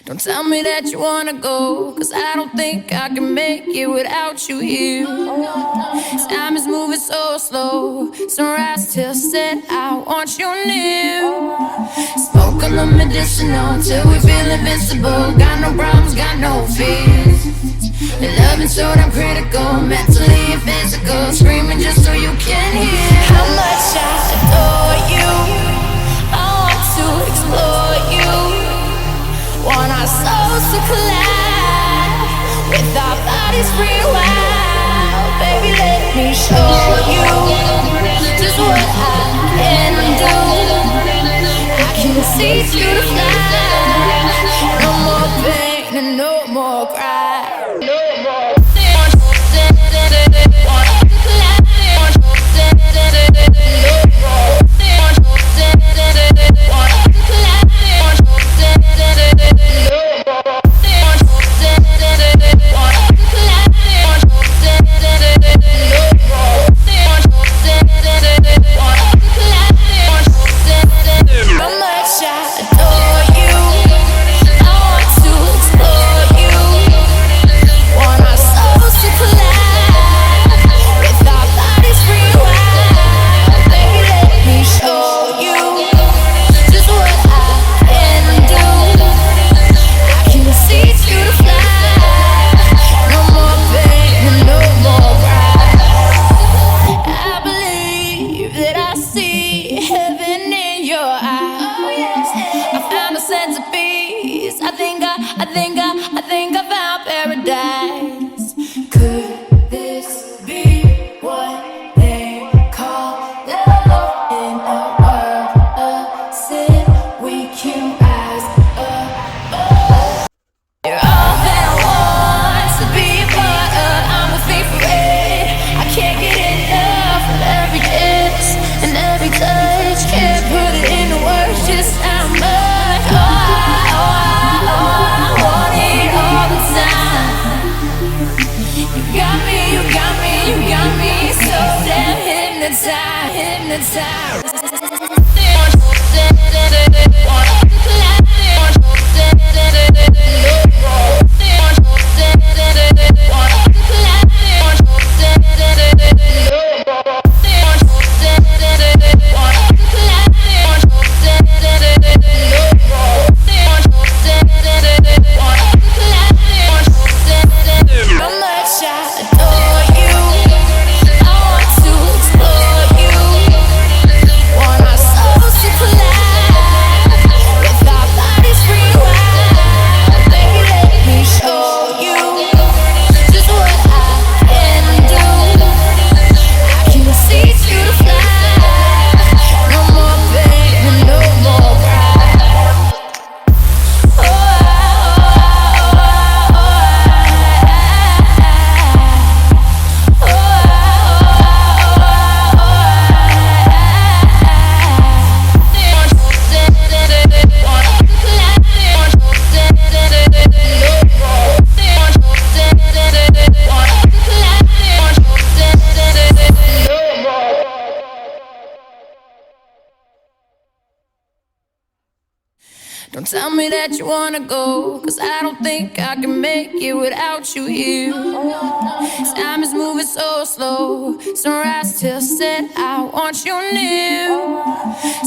Don't tell me that you wanna go, 'cause I don't think I can make it without you here. Time is moving so slow, sunrise till set, I want you near. Smoke on the medicinal till we feel invincible. Got no problems, got no fears. Your loving so damn critical, mentally and physical. Screaming just so you can hear how much I adore you. I want to explore you. Want our souls to collide, with our bodies free wild. Baby, let me show you just what I can do. I can see through the fly. No more pain and no more cry. No more. I found paradise. Could this be what they call love? In a world of sin, we can rise above. You're all that I want to be a part of. I'm a thief for it. I can't get enough of every kiss and every touch. Can't put it into words just how much. I want it all the time. You got me, you got me, you got me so damn hypnotized, hypnotized. Don't tell me that you wanna go, 'cause I don't think I can make it without you here. Time is moving so slow, sunrise till set, I want you near.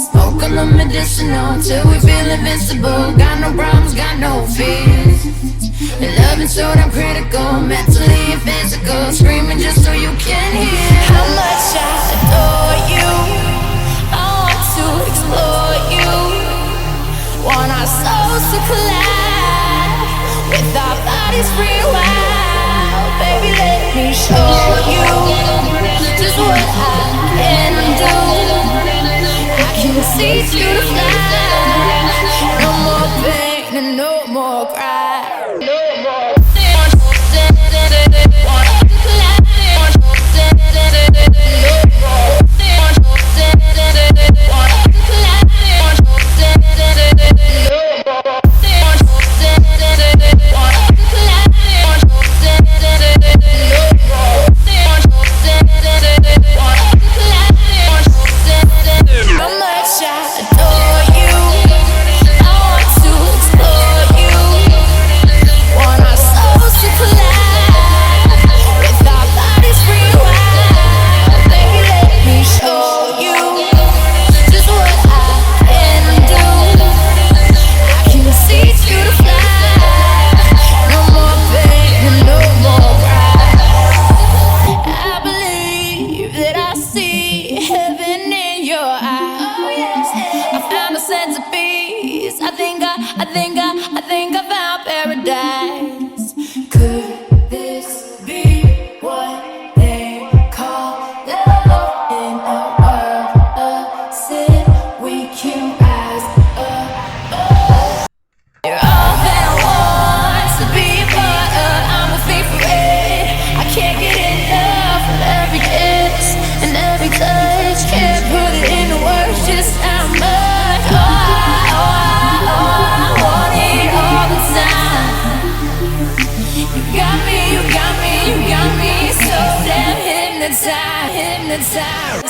Smoke on the medicinal till we feel invincible. Got no problems, got no fears. Your loving so damn critical, mentally and physical. Screaming just so you can hear how much I adore you. I want to explore you. Want our souls to collide, with our bodies free wild. Baby, let me show you just what I can do. I can see through the fly. No more pain and no more cry. No more. How much I adore you. I want to explore you. I think I found paradise. Could this be what they call love? In a world of sin, we can rise above. You're all that I want to be a part of. I'm a thief for it. I can't get enough of every kiss and every touch. Can't put it into words just how much. I want it all the time. You got me, you got me, you got me so damn hypnotized, hypnotized.